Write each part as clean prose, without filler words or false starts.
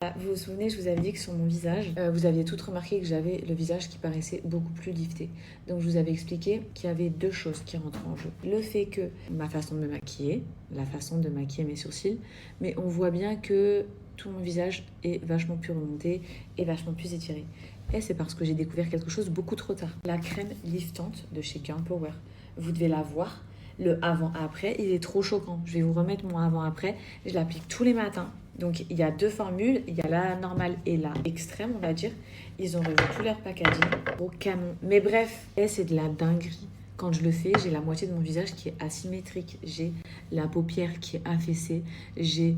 Voilà, vous vous souvenez, je vous avais dit que sur mon visage, vous aviez toutes remarqué que j'avais le visage qui paraissait beaucoup plus lifté. Donc je vous avais expliqué qu'il y avait deux choses qui rentrent en jeu. Le fait que ma façon de me maquiller, la façon de maquiller mes sourcils, mais on voit bien que tout mon visage est vachement plus remonté et vachement plus étiré. Et c'est parce que j'ai découvert quelque chose beaucoup trop tard. La crème liftante de chez Girl Power. Vous devez la voir. Le avant-après, il est trop choquant. Je vais vous remettre mon avant-après. Je l'applique tous les matins. Donc, il y a deux formules. Il y a la normale et la extrême, on va dire. Ils ont revu tout leur packaging au canon. Mais bref, c'est de la dinguerie. Quand je le fais, j'ai la moitié de mon visage qui est asymétrique. J'ai la paupière qui est affaissée. J'ai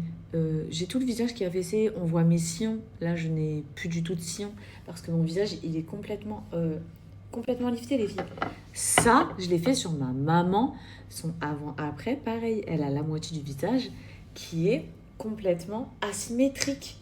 tout le visage qui est affaissé. On voit mes sillons. Là, je n'ai plus du tout de sillons parce que mon visage, il est complètement lifté, les filles. Ça, je l'ai fait sur ma maman. Son avant-après, pareil. Elle a la moitié du visage qui est complètement asymétrique.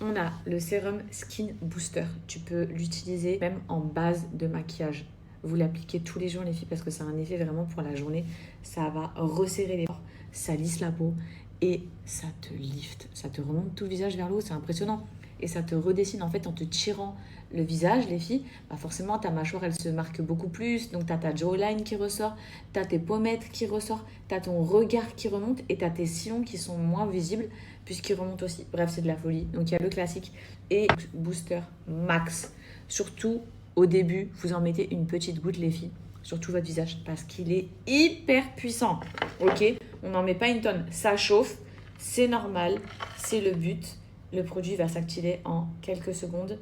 On a le sérum Skin Booster. Tu peux l'utiliser même en base de maquillage. Vous l'appliquez tous les jours, les filles, parce que ça a un effet vraiment pour la journée. Ça va resserrer les pores, ça lisse la peau et ça te lift. Ça te remonte tout le visage vers le haut, c'est impressionnant. Et ça te redessine en fait en te tirant le visage, les filles. Bah forcément, ta mâchoire, elle se marque beaucoup plus. Donc, tu as ta jawline qui ressort, tu as tes pommettes qui ressortent, tu as ton regard qui remonte et tu as tes sillons qui sont moins visibles puisqu'ils remontent aussi. Bref, c'est de la folie. Donc, il y a le classique et Booster Max. Surtout, au début, vous en mettez une petite goutte, les filles, sur tout votre visage parce qu'il est hyper puissant. Ok, on n'en met pas une tonne. Ça chauffe, c'est normal, c'est le but. Le produit va s'activer en quelques secondes.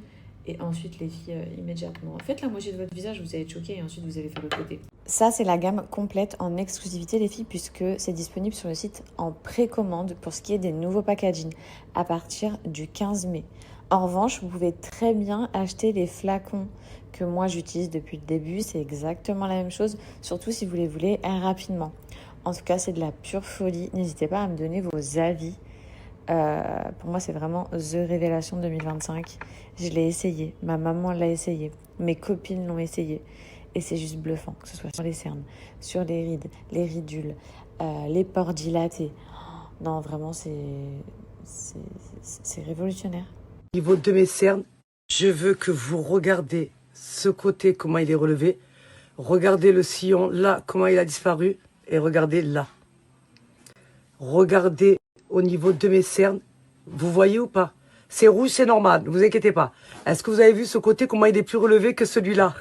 Et ensuite, les filles, immédiatement, faites la moitié de votre visage, vous allez être choqué et ensuite vous allez faire le côté. Ça, c'est la gamme complète en exclusivité, les filles, puisque c'est disponible sur le site en précommande pour ce qui est des nouveaux packaging à partir du 15 mai. En revanche, vous pouvez très bien acheter les flacons que moi j'utilise depuis le début. C'est exactement la même chose, surtout si vous les voulez rapidement. En tout cas, c'est de la pure folie. N'hésitez pas à me donner vos avis. Pour moi, c'est vraiment The Révélation 2025. Je l'ai essayé, ma maman l'a essayé, mes copines l'ont essayé. Et c'est juste bluffant, que ce soit sur les cernes, sur les rides, les ridules, les pores dilatés. Non, vraiment, c'est révolutionnaire. Au niveau de mes cernes, je veux que vous regardez ce côté, comment il est relevé. Regardez le sillon, là, comment il a disparu. Et regardez là. Regardez au niveau de mes cernes. Vous voyez ou pas? C'est rouge, c'est normal, ne vous inquiétez pas. Est-ce que vous avez vu ce côté, comment il est plus relevé que celui-là?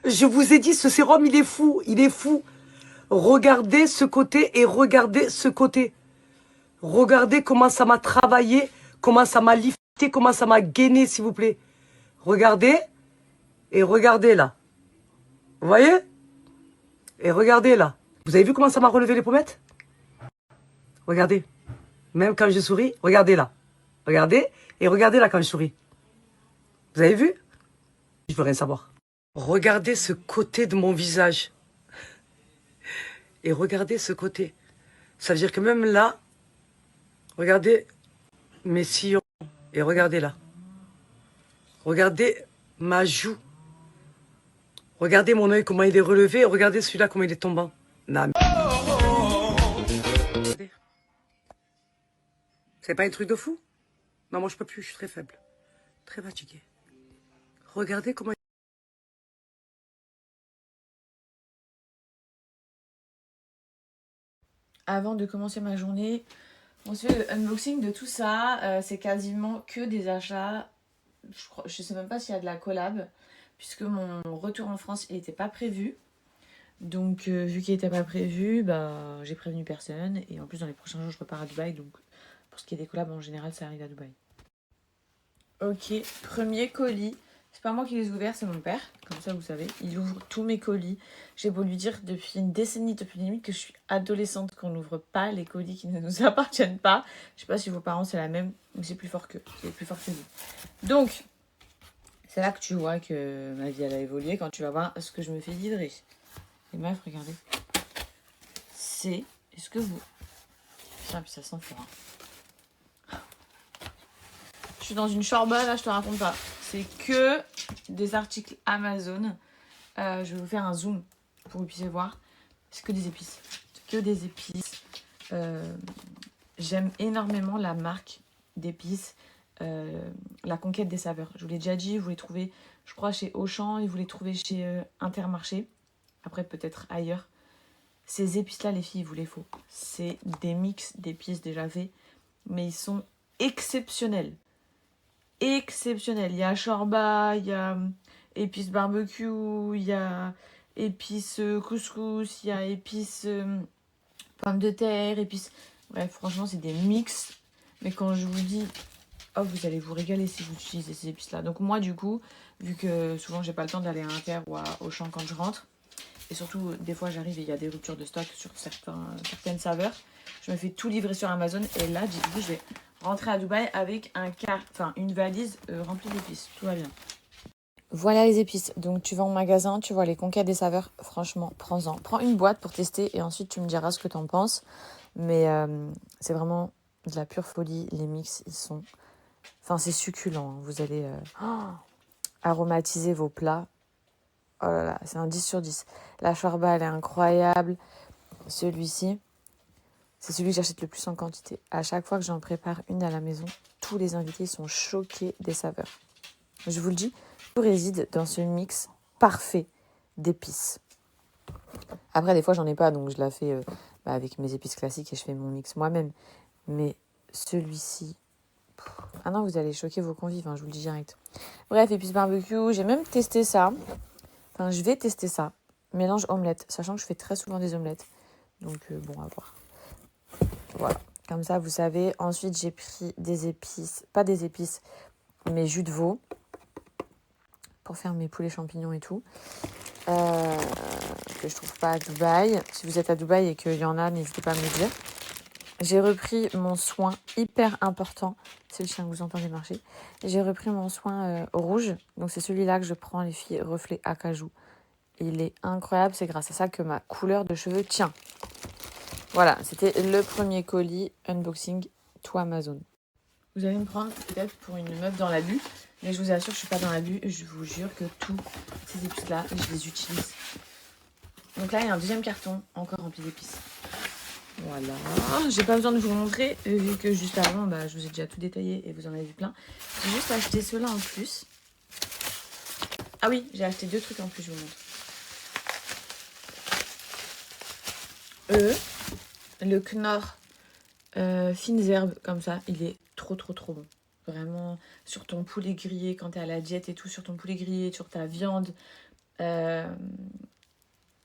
Je vous ai dit, ce sérum, il est fou, il est fou. Regardez ce côté et regardez ce côté. Regardez comment ça m'a travaillé, comment ça m'a lifté, comment ça m'a gainé, s'il vous plaît. Regardez et regardez là. Vous voyez? Et regardez là. Vous avez vu comment ça m'a relevé les pommettes? Regardez. Même quand je souris, regardez là. Regardez et regardez là quand je souris. Vous avez vu? Je veux rien savoir. Regardez ce côté de mon visage. Et regardez ce côté. Ça veut dire que même là, regardez mes sillons. Et regardez là. Regardez ma joue. Regardez mon œil, comment il est relevé. Regardez celui-là, comment il est tombant. Non, mais... C'est pas un truc de fou? Non, moi je peux plus, je suis très faible. Très fatiguée. Regardez comment... Avant de commencer ma journée, on se fait le unboxing de tout ça. C'est quasiment que des achats. Je sais même pas s'il y a de la collab, puisque mon retour en France, il n'était pas prévu. Donc, vu qu'il n'était pas prévu, bah, j'ai prévenu personne. Et en plus, dans les prochains jours, je repars à Dubaï. Donc, pour ce qui est des collabs, en général, ça arrive à Dubaï. Ok, premier colis. C'est pas moi qui les ai ouverts, c'est mon père. Comme ça, vous savez, il ouvre tous mes colis. J'ai beau lui dire depuis une décennie, depuis limite que je suis adolescente, qu'on n'ouvre pas les colis qui ne nous appartiennent pas. Je sais pas si vos parents c'est la même, mais c'est plus fort qu'eux. C'est plus fort que vous. Donc, c'est là que tu vois que ma vie elle a évolué, quand tu vas voir ce que je me fais livrer. Les meufs, regardez. C'est... Est-ce que vous... Putain, puis ça sent fort. Je suis dans une chorba, là, je te raconte pas. C'est que des articles Amazon. Je vais vous faire un zoom pour que vous puissiez voir. C'est que des épices. C'est que des épices. j'aime énormément la marque d'épices, la conquête des saveurs. Je vous l'ai déjà dit, vous les trouvez, je crois, chez Auchan et vous les trouvez chez Intermarché. Après, peut-être ailleurs. Ces épices-là, les filles, il vous les faut. C'est des mix d'épices déjà faits, mais ils sont exceptionnels. Exceptionnels. Il y a shorba, il y a épices barbecue, il y a épices couscous, il y a épices pommes de terre, épices... Bref, franchement, c'est des mix. Mais quand je vous dis, oh, vous allez vous régaler si vous utilisez ces épices-là. Donc moi, du coup, vu que souvent, j'ai pas le temps d'aller à Inter ou à Auchan quand je rentre, et surtout, des fois, j'arrive et il y a des ruptures de stock sur certaines saveurs, je me fais tout livrer sur Amazon. Et là, du coup, je vais rentrer à Dubaï avec une valise remplie d'épices. Tout va bien. Voilà les épices. Donc tu vas en magasin, tu vois les conquêtes des saveurs. Franchement, prends-en. Prends une boîte pour tester et ensuite tu me diras ce que t'en penses. Mais c'est vraiment de la pure folie. Les mix, ils sont... Enfin, c'est succulent. Hein. Vous allez aromatiser vos plats. Oh là là, c'est un 10 sur 10. La shorba, elle est incroyable. Celui-ci, c'est celui que j'achète le plus en quantité. À chaque fois que j'en prépare une à la maison, tous les invités sont choqués des saveurs. Je vous le dis, tout réside dans ce mix parfait d'épices. Après, des fois, j'en ai pas, donc je la fais avec mes épices classiques et je fais mon mix moi-même. Mais celui-ci... Ah non, vous allez choquer vos convives, hein, je vous le dis direct. Bref, épices barbecue, j'ai même testé ça. Enfin, je vais tester ça. Mélange omelette, sachant que je fais très souvent des omelettes. Donc, bon, à voir. Voilà, comme ça, vous savez. Ensuite, j'ai pris des épices, pas des épices, mais jus de veau pour faire mes poulets champignons et tout. Que je trouve pas à Dubaï. Si vous êtes à Dubaï et qu'il y en a, n'hésitez pas à me le dire. J'ai repris mon soin hyper important. C'est le chien que vous entendez marcher. J'ai repris mon soin rouge. Donc, c'est celui-là que je prends, les filles, reflet acajou. Il est incroyable. C'est grâce à ça que ma couleur de cheveux tient. Voilà, c'était le premier colis unboxing tout Amazon. Vous allez me prendre peut-être pour une meuf dans l'abus, mais je vous assure, je suis pas dans l'abus. Je vous jure que tous ces épices-là, je les utilise. Donc là, il y a un deuxième carton encore rempli d'épices. Voilà. J'ai pas besoin de vous montrer, vu que juste avant, je vous ai déjà tout détaillé et vous en avez vu plein. J'ai juste acheté ceux-là en plus. Ah oui, j'ai acheté 2 trucs en plus, je vous montre. Le Knorr fines herbes comme ça, il est trop bon. Vraiment, sur ton poulet grillé, quand t'es à la diète et tout, sur ton poulet grillé, sur ta viande.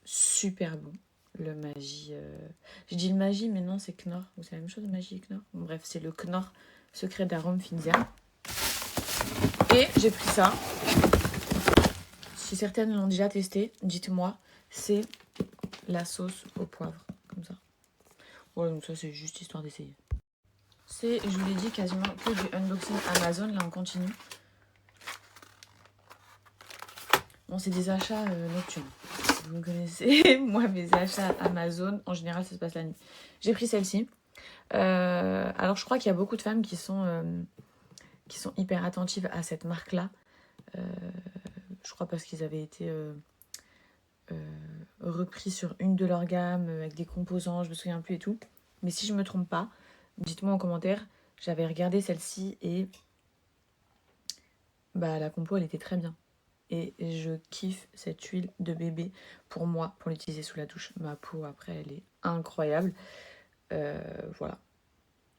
Super bon. Le Maggi. J'ai dit le Maggi, mais non, c'est Knorr. C'est la même chose, Maggi et Knorr. Bon, bref, c'est le Knorr secret d'arôme fines herbes. Et j'ai pris ça. Si certaines l'ont déjà testé, dites-moi. C'est la sauce au poivre, comme ça. Ouais, donc ça, c'est juste histoire d'essayer. C'est, je vous l'ai dit, quasiment que du unboxing Amazon. Là, on continue. Bon, c'est des achats nocturnes. Vous me connaissez, moi, mes achats Amazon, en général, ça se passe la nuit. J'ai pris celle-ci. Alors, je crois qu'il y a beaucoup de femmes qui sont hyper attentives à cette marque-là. Je crois parce qu'ils avaient été repris sur une de leurs gammes avec des composants, je me souviens plus et tout. Mais si je me trompe pas, dites-moi en commentaire. J'avais regardé celle-ci et la compo, elle était très bien. Et je kiffe cette huile de bébé pour moi, pour l'utiliser sous la douche. Ma peau, après, elle est incroyable. Voilà.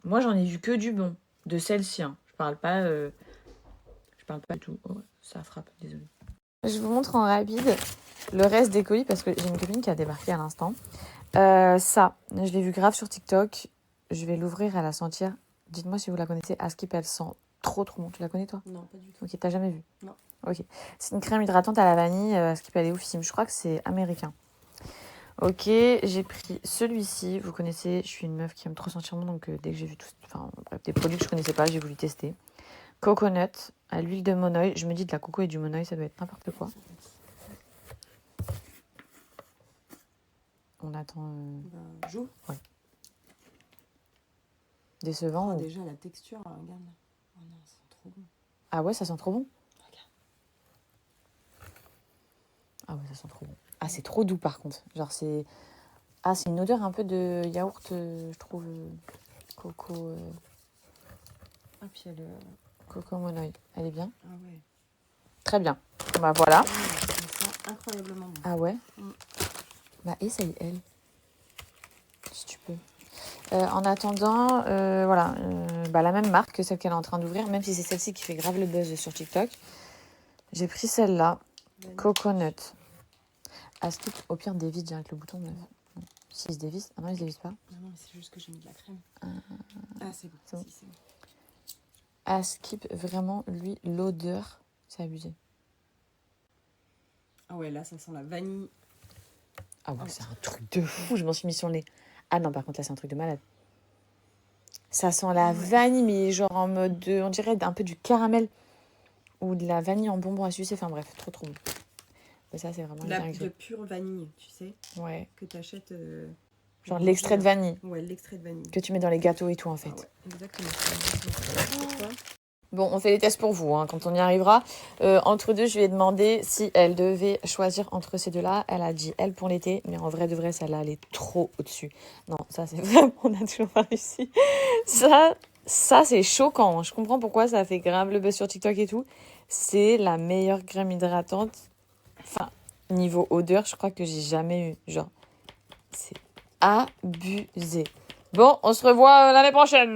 Moi, j'en ai vu que du bon. De celle-ci, hein. Je parle pas du tout. Oh, ça frappe, désolée. Je vous montre en rapide le reste des colis parce que j'ai une copine qui a débarqué à l'instant. Ça, je l'ai vu grave sur TikTok. Je vais l'ouvrir à la sentir. Dites-moi si vous la connaissez. Askip, elle sent trop bon. Tu la connais, toi? Non, pas du tout. Ok, t'as jamais vu? Non. Ok. C'est une crème hydratante à la vanille. Askip, elle est oufissime. Je crois que c'est américain. Ok, j'ai pris celui-ci. Vous connaissez, je suis une meuf qui aime trop sentir bon. Donc, dès que j'ai vu des produits que je connaissais pas, j'ai voulu tester. Coconut à l'huile de monoï. Je me dis de la coco et du monoï, ça doit être n'importe quoi. On attend. Joue. Ouais. Décevant. Oh, déjà, la texture, regarde. Oh non, ça sent trop bon. Ah ouais, ça sent trop bon. Regarde. Ah ouais, ça sent trop bon. Ah, c'est trop doux par contre. Genre, c'est. Ah, c'est une odeur un peu de yaourt, je trouve. Coco... Ah, puis elle... Coco Monoï. Elle est bien? Ah ouais. Très bien. Bah voilà. Ça sent incroyablement bon. Ah ouais? Mm. Bah essaye elle. Si tu peux. En attendant, voilà. Bah, la même marque que celle qu'elle est en train d'ouvrir, même si c'est celle-ci qui fait grave le buzz sur TikTok. J'ai pris celle-là. Coconut. À skip, au pire, dévisse direct le bouton. S'il se dévisse. Ah non, il se dévisse pas. Non, mais c'est juste que j'ai mis de la crème. Ah, c'est bon. C'est bon. Si, c'est bon. À skip, vraiment, lui, l'odeur, c'est abusé. Ah ouais, là, ça sent la vanille. Ah ouais, c'est un truc de fou, je m'en suis mis sur le nez. Ah non, par contre, là, c'est un truc de malade. Ça sent la vanille, mais genre en mode, on dirait un peu du caramel ou de la vanille en bonbon à sucer. Enfin bref, trop bon. Mais ça, c'est vraiment La bien de gris. pure vanille, tu sais, Ouais. que tu achètes. Genre l'extrait de vanille Ouais, l'extrait de vanille. que tu mets dans les gâteaux et tout, en fait. Ah ouais, exactement. Pourquoi? Bon, on fait les tests pour vous, hein, quand on y arrivera. Entre deux, je lui ai demandé si elle devait choisir entre ces deux-là. Elle a dit elle pour l'été, mais en vrai de vrai, celle-là, elle est trop au-dessus. Non, ça, c'est vraiment, on n'a toujours pas réussi. Ça, c'est choquant. Je comprends pourquoi ça a fait grave le buzz sur TikTok et tout. C'est la meilleure crème hydratante. Enfin, niveau odeur, je crois que j'ai jamais eu. Genre, c'est abusé. Bon, on se revoit l'année prochaine.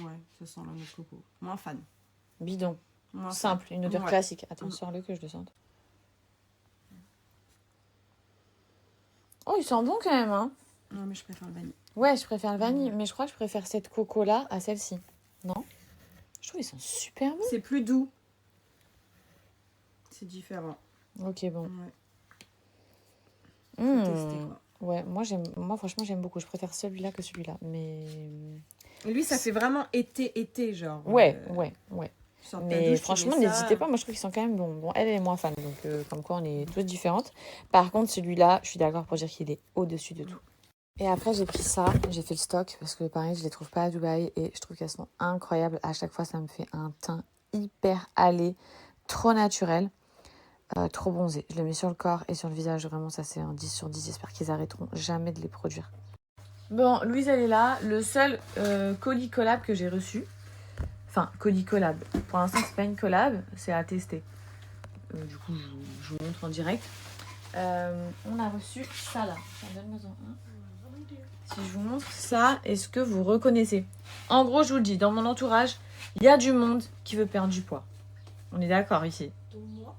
Ouais, ça sent la noix de coco. Moins fan. Bidon. Moins Simple, une odeur Ouais. classique. Attends, sors-le que je le sente. Oh, il sent bon quand même, hein. Non, mais je préfère le vanille. Ouais, je préfère le vanille, mais je crois que je préfère cette coco-là à celle-ci. Non? Je trouve qu'ils sont super bons. C'est plus doux. C'est différent. Ok, bon. Ouais. Mmh. Faut tester, quoi. Ouais, moi franchement, j'aime beaucoup. Je préfère celui-là que celui-là. Mais. Lui, ça fait vraiment été, genre. Ouais. Tu sors de ta Mais douche, tu franchement, mets ça. n'hésitez pas. Moi, je trouve qu'ils sont quand même bons. Bon, elle est moins fan. Donc, comme quoi, on est toutes différentes. Par contre, celui-là, je suis d'accord pour dire qu'il est au-dessus de tout. Et après, j'ai pris ça. J'ai fait le stock. Parce que pareil, je les trouve pas à Dubaï. Et je trouve qu'elles sont incroyables. À chaque fois, ça me fait un teint hyper allé. Trop naturel. Trop bronzé. Je le mets sur le corps et sur le visage. Vraiment, ça, c'est un 10 sur 10. J'espère qu'ils arrêteront jamais de les produire. Bon, Louise, elle est là. Le seul colis collab que j'ai reçu. Enfin, colis collab. Pour l'instant, c'est pas une collab, c'est à tester. Du coup, je vous montre en direct. On a reçu ça là. Donne-moi-en un. Si je vous montre ça, est-ce que vous reconnaissez? En gros, je vous le dis, dans mon entourage, il y a du monde qui veut perdre du poids. On est d'accord ici.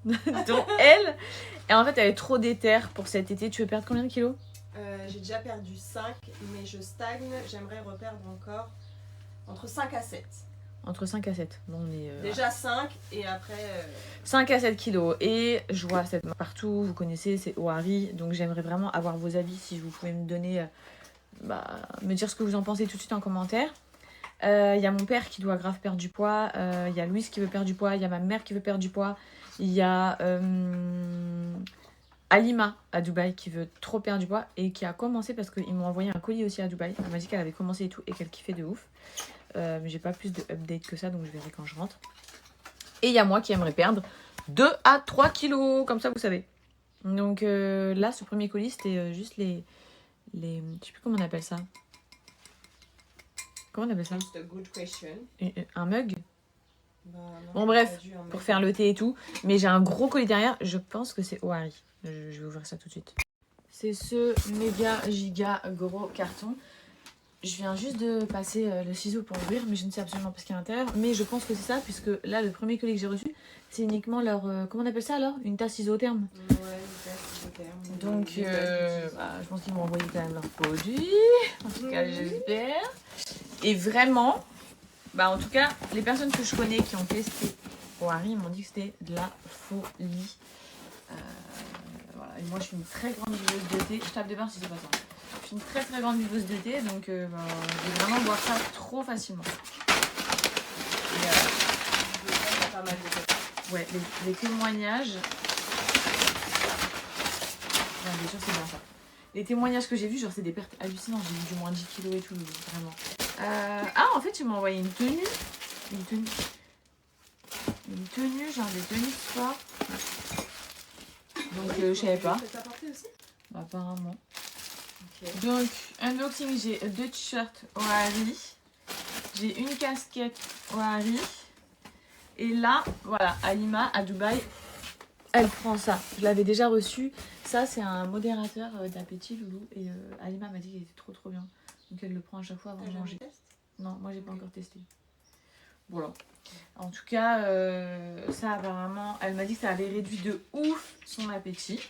Donc elle, et en fait, elle est trop déterre pour cet été. Tu veux perdre combien de kilos? J'ai déjà perdu 5, mais je stagne. J'aimerais reperdre encore entre 5 à 7. Entre 5 à 7. Bon, on est, Déjà 5 et après... 5 à 7 kilos. Et je vois cette marque partout, vous connaissez, c'est Ohari. Donc j'aimerais vraiment avoir vos avis si vous pouvez me donner, me dire ce que vous en pensez tout de suite en commentaire. Il y a mon père qui doit grave perdre du poids. Il y a Louise qui veut perdre du poids. Il y a ma mère qui veut perdre du poids. Il y a Alima à Dubaï qui veut trop perdre du poids et qui a commencé parce qu'ils m'ont envoyé un colis aussi à Dubaï. Elle m'a dit qu'elle avait commencé et tout et qu'elle kiffait de ouf. Mais j'ai pas plus de update que ça, donc je verrai quand je rentre. Et il y a moi qui aimerais perdre 2 à 3 kilos, comme ça vous savez. Donc là, ce premier colis, c'était juste les... Je sais plus comment on appelle ça. Comment on appelle ça? Just a good question. Un mug? Bah, non, Bon bref, j'ai pas dû, hein, pour mais- faire le thé et tout. Mais j'ai un gros colis derrière, je pense que c'est Ohari. Je vais ouvrir ça tout de suite. C'est ce méga giga gros carton. Je viens juste de passer le ciseau pour ouvrir, mais je ne sais absolument pas ce qu'il y a à l'intérieur. Mais je pense que c'est ça, puisque là, le premier colis que j'ai reçu, c'est uniquement leur... comment on appelle ça alors? Une tasse isotherme. Ouais, c'est au terme. Donc, je pense qu'ils m'ont envoyé quand même leurs produits. En tout cas, j'espère. Et vraiment, en tout cas, les personnes que je connais qui ont testé Ohari m'ont dit que c'était de la folie. Voilà. Et moi, je suis une très grande buveuse de thé. Je tape des barres si c'est pas ça. Je suis une très très grande buveuse de thé, donc je vais vraiment boire ça trop facilement. Et, Pas mal de choses. ouais, les témoignages. Non, bien sûr, c'est bien ça. Les témoignages que j'ai vus, genre, c'est des pertes hallucinantes. J'ai eu du moins 10 kilos et tout, vraiment. En fait, tu m'as envoyé une tenue. Une tenue, genre des tenues de sport. Donc, je savais pas. T'as porté aussi? apparemment. Ok. Donc, unboxing, j'ai 2 t-shirts Oari. J'ai une casquette Oari. Et là, voilà, Alima, à Dubaï, elle prend ça. Je l'avais déjà reçu. Ça, c'est un modérateur d'appétit, Loulou. Et Alima m'a dit qu'il était trop bien. Donc, elle le prend à chaque fois avant de manger. Non, moi, j'ai pas encore testé. Voilà. En tout cas, ça, apparemment, elle m'a dit que ça avait réduit de ouf son appétit.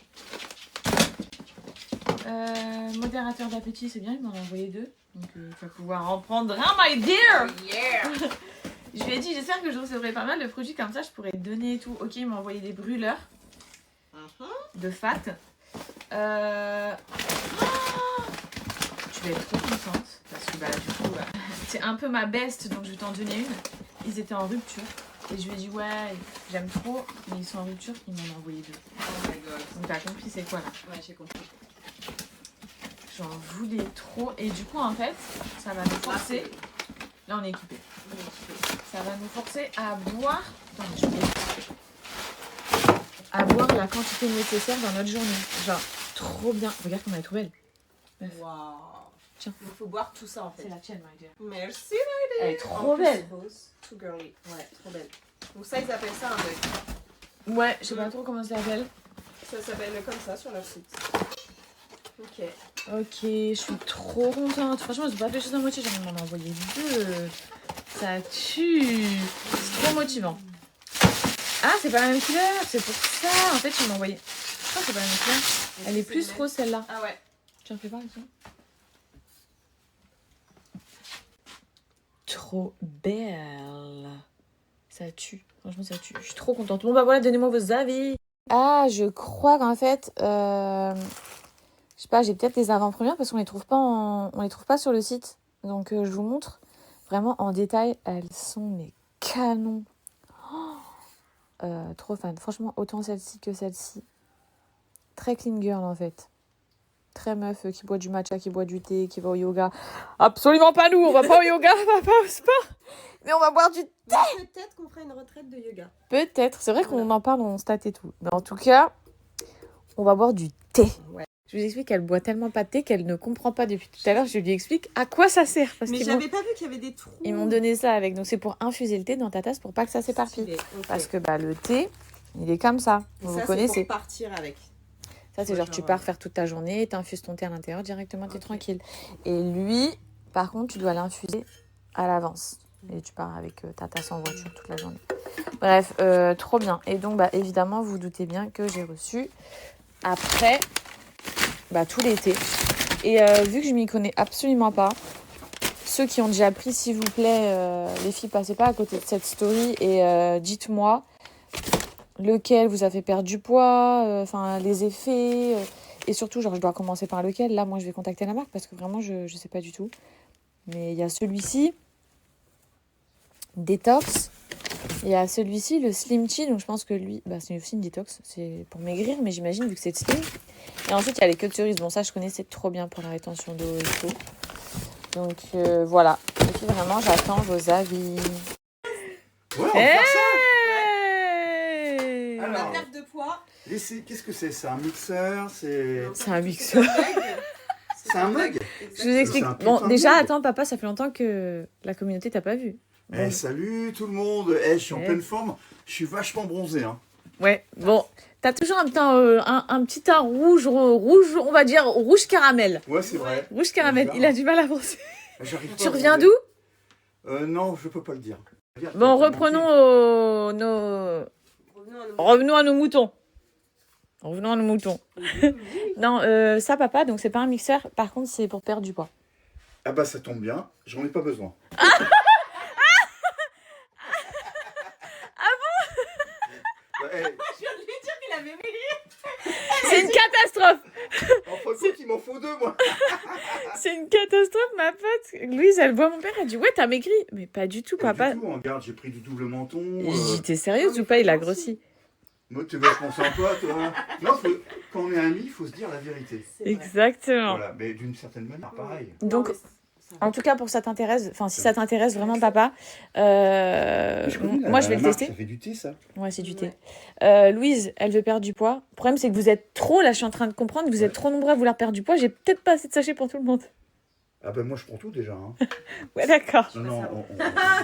Modérateur d'appétit, c'est bien, il m'en a envoyé 2. Donc, tu vas pouvoir en prendre un, my dear! Oh yeah! Je lui ai dit, j'espère que je recevrai pas mal de produits comme ça, je pourrais te donner et tout. Ok, il m'a envoyé des brûleurs de fat. Ah, tu vas être trop contente parce que bah, du coup, c'est un peu ma best, donc je vais t'en donner une. Ils étaient en rupture et je lui ai dit, ouais, j'aime trop, mais ils sont en rupture, ils m'en ont envoyé 2. Oh my god. Donc t'as compris, c'est quoi là? Ouais, j'ai compris. J'en voulais trop et du coup, en fait, ça va nous forcer. Là, on est équipé. Ça va nous forcer à boire. Attends, mais je vais... À boire la quantité nécessaire dans notre journée. Genre, trop bien. Regarde comme elle est trop belle. Waouh. Tiens. Il faut boire tout ça en fait. C'est la tienne, my dear. Merci, my dear. Elle est trop En plus, belle. c'est rose, too girly. Ouais, trop belle. Donc ça, ils appellent ça un mug. Ouais, je sais pas trop comment ça s'appelle. Ça s'appelle comme ça sur leur site. Ok. Ok, je suis trop contente. Franchement, je pas fait chose à moitié. J'ai m'en envoyé 2. Ça tue. C'est trop motivant. Ah, c'est pas la même couleur. C'est pour ça. En fait, tu m'as envoyé. Je crois que c'est pas la même couleur. Elle est plus rose celle-là. Ah ouais. Tu en fais pas avec ça? Trop belle. Ça tue. Franchement, ça tue. Je suis trop contente. Bon, bah voilà, donnez-moi vos avis. Ah, je crois qu'en fait, je sais pas, j'ai peut-être les avant-premières parce qu'on les trouve pas on les trouve pas sur le site. Donc, je vous montre vraiment en détail. Elles sont mes canons. Trop fan. Franchement, autant celle-ci que celle-ci. Très clean girl en fait. Très meuf qui boit du matcha, qui boit du thé, qui va au yoga. Absolument pas nous, on va pas au yoga, on va pas au sport. Mais on va boire du thé. Peut-être qu'on fera une retraite de yoga. Peut-être, c'est vrai qu'on en parle, on stat et tout. Mais en tout cas, on va boire du thé. Ouais. Je vous explique qu'elle boit tellement pas de thé qu'elle ne comprend pas depuis tout à l'heure. Je lui explique à quoi ça sert. Parce Mais qu'ils j'avais pas vu qu'il y avait des trous. ils m'ont donné ça avec. Donc c'est pour infuser le thé dans ta tasse pour pas que ça s'éparpille. Stylé, ok. Parce que bah, le thé, il est comme ça. Et Vous ça, connaissez. c'est pour partir avec. Ça, c'est Ouais, genre, tu genre, pars faire toute ta journée, t'infuses ton thé à l'intérieur, directement, t'es Ok. tranquille. Et lui, par contre, tu dois l'infuser à l'avance. Et tu pars avec ta tasse en voiture toute la journée. Bref, trop bien. Et donc, bah, évidemment, vous doutez bien que j'ai reçu après bah, tout l'été. Et vu que je m'y connais absolument pas, ceux qui ont déjà pris, s'il vous plaît, les filles, passez pas à côté de cette story et dites-moi lequel vous a fait perdre du poids, enfin les effets, et surtout, genre, je dois commencer par lequel. Là, moi, je vais contacter la marque parce que vraiment, je sais pas du tout. Mais il y a celui-ci, Détox. Il y a celui-ci, le Slim Tea. Donc, je pense que lui, bah, c'est aussi une détox. C'est pour maigrir, mais j'imagine, vu que c'est slim. Et ensuite, il y a les queues de cerise. Bon, ça, je connais, c'est trop bien pour la rétention d'eau et tout. Donc, voilà. Et puis, vraiment, j'attends vos avis. Ouais, on va faire ça. Hey On va Alors. perdre de poids. Qu'est-ce que c'est? C'est un mixeur? C'est C'est un mixeur. C'est un mug? Je vous explique. C'est un Bon, putain de déjà, mug. attends, papa, ça fait longtemps que la communauté t'a pas vu. Eh, Bon. salut tout le monde. Je suis en Eh. pleine forme. Je suis vachement bronzé. Hein. Ouais, bon, t'as toujours un petit teint rouge, on va dire rouge caramel. Ouais, c'est vrai. Rouge caramel, il a du mal à penser. J'arrive pas Tu à reviens bronzer. d'où? Non, je peux pas le dire. Bon, reprenons revenons à nos moutons. Revenons à nos moutons. Non, ça, papa, donc c'est pas un mixeur. Par contre, c'est pour perdre du poids. Ah bah ça tombe bien. J'en ai pas besoin. Bah, Je viens de lui dire qu'il avait maigri. C'est une catastrophe. en fin de compte, il m'en faut 2, moi. C'est une catastrophe, ma pote. Louise, elle voit mon père, elle dit ouais, t'as maigri. Mais pas du tout, Pas papa. du tout, regarde, j'ai pris du double menton. Je dis, t'es sérieuse ou pas? Il a grossi. Moi, tu vachement sympa, toi. Non, quand on est amis, il faut se dire la vérité. Exactement. Voilà, mais d'une certaine manière, pareil. Donc, En tout cas, pour ça t'intéresse, enfin si ça t'intéresse vraiment, papa, Je connais moi je vais la le marque, tester. Ça fait du thé, ça. Ouais, c'est du thé. Ouais. Louise, elle veut perdre du poids. Le problème, c'est que vous êtes trop, là je suis en train de comprendre, vous êtes trop nombreux à vouloir perdre du poids. J'ai peut-être pas assez de sachets pour tout le monde. Ah ben moi je prends tout déjà. Hein. Ouais, d'accord. Non, non,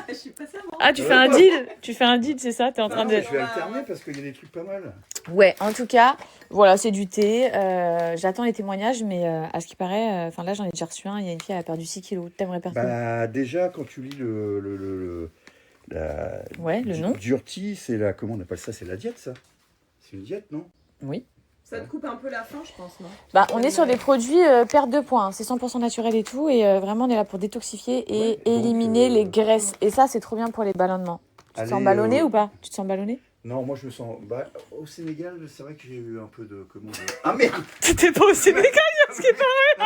Je suis pas ça, moi. Ah, tu fais un deal. Tu fais un deal, c'est ça? T'es en train non, de... mais je vais alterner parce qu'il y a des trucs pas mal. Ouais, en tout cas, voilà, c'est du thé. J'attends les témoignages, mais à ce qui paraît, enfin là j'en ai déjà reçu un. Il y a une fille, elle a perdu 6 kilos. T'aimerais perdre combien? Bah déjà quand tu lis Ouais, le nom. Durti, c'est la, comment on appelle ça? C'est la diète, ça? C'est une diète, non? Oui. Ça te coupe un peu la faim, je pense, non? Bah, on est sur des produits perte de poids, hein. C'est 100% naturel et tout. Et vraiment, on est là pour détoxifier et Ouais, donc, éliminer les graisses. Et ça, c'est trop bien pour les ballonnements. Tu te Allez, sens ballonné ou pas? Tu te sens ballonné? Non, moi je me sens. Bah, au Sénégal, c'est vrai que j'ai eu un peu de. Comment dire. Ah merde! T'étais pas au Sénégal, ce qui est pas vrai.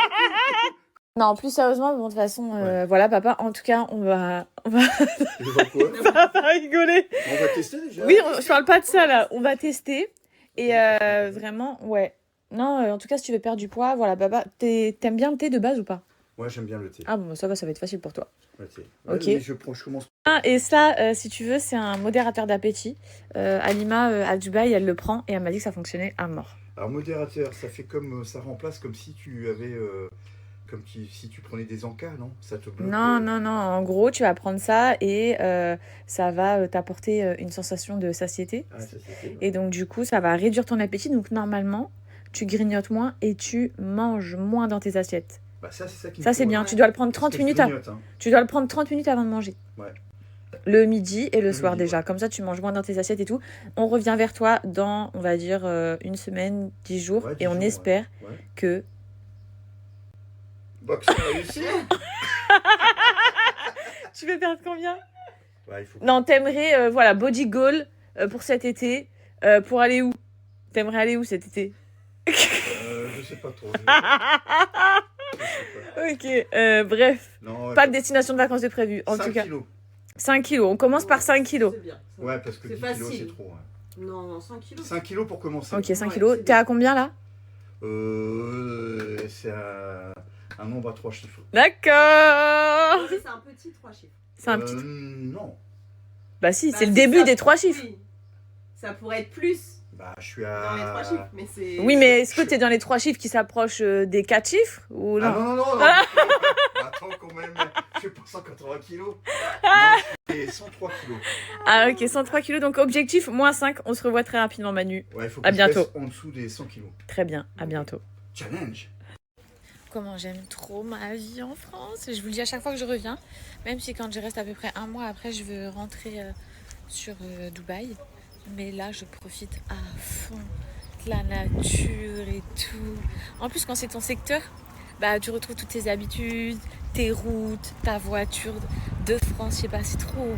Non, plus sérieusement, bon, de toute façon, Ouais. voilà, papa. En tout cas, on va Je vois quoi? rigoler. On va tester déjà? Oui, je parle pas de ça là. On va tester. Et vraiment, ouais. Non, en tout cas, si tu veux perdre du poids, voilà, papa, t'aimes bien le thé de base ou pas? Moi j'aime bien le thé. Ah bon, ça va être facile pour toi. Le thé. Ok. Mais je commence. Ah, et ça, si tu veux, c'est un modérateur d'appétit. Alima, à Dubaï, elle le prend et elle m'a dit que ça fonctionnait à mort. Alors modérateur, ça fait comme. Ça remplace comme si tu avais. Si tu prenais des encas, non? Ça te bloque. Non, non, non. En gros, tu vas prendre ça et ça va t'apporter une sensation de satiété. Ah, ça c'était. Ouais. Et donc, du coup, ça va réduire ton appétit. Donc, normalement, tu grignotes moins et tu manges moins dans tes assiettes. Bah ça c'est ça qui me Ça, c'est faut, bien. ouais. Tu dois le prendre Parce 30 que je minutes, grignote, hein. tu dois le prendre 30 minutes avant de manger. Ouais. Le midi et le Le soir midi, déjà. ouais. Comme ça, tu manges moins dans tes assiettes et tout. On revient vers toi dans, on va dire, une semaine, 10 jours. Ouais, 10 et on jours, espère Ouais. que... Box réussi. Tu veux perdre combien? Ouais, il faut. Non, t'aimerais, voilà, body goal pour cet été. Pour aller où? T'aimerais aller où cet été? Je sais pas trop. Je sais pas. Ok, bref. Non, ouais, Pas de destination de vacances de prévu, en 5 tout cas. kilos. 5 kilos. On commence par 5 kilos. C'est bien. ça. Ouais, parce que C'est 10 kilos facile. c'est trop. Ouais. Non, non, 5 kilos. 5 kilos pour commencer. Ok, 5 Ouais, kilos. c'est T'es bien. à combien là? C'est un nombre à 3 chiffres. D'accord. Oui, c'est un petit 3 chiffres. C'est un petit... Non. Bah si, Bah, c'est le si début ça- des 3 chiffres. Oui. Ça pourrait être plus Bah, je suis dans les 3 à. chiffres, mais c'est... Oui, mais est-ce que t'es dans les 3 chiffres qui s'approchent des 4 chiffres ou Ah non? non, non, non, non. Attends, quand même. Je suis pas 180 kilos. Non, je suis 103 kilos. Ah ok, 103 kilos, donc objectif, moins 5. On se revoit très rapidement, Manu. Ouais, il faut À que je bientôt. reste en dessous des 100 kilos. Très bien, à bientôt. Challenge. Comment j'aime trop ma vie en France. Je vous le dis à chaque fois que je reviens, même si quand je reste à peu près un mois après, je veux rentrer sur Dubaï. Mais là, je profite à fond de la nature et tout. En plus, quand c'est ton secteur, bah, tu retrouves toutes tes habitudes, tes routes, ta voiture de France. Je sais pas, c'est trop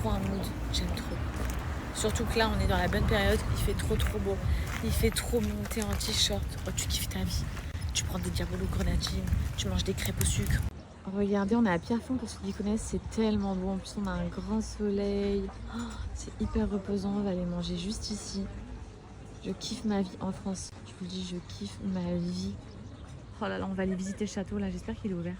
un mood. J'aime trop. Surtout que là, on est dans la bonne période. Il fait trop beau. Il fait trop monter en t-shirt. Oh, tu kiffes ta vie. Tu prends des diabolos grenadines, tu manges des crêpes au sucre. Regardez, on est à Pierrefonds pour ceux qui connaissent, c'est tellement beau. En plus, on a un grand soleil. Oh, c'est hyper reposant. On va aller manger juste ici. Je kiffe ma vie en France. Je vous le dis, je kiffe ma vie. Oh là là, on va aller visiter le château là. J'espère qu'il est ouvert.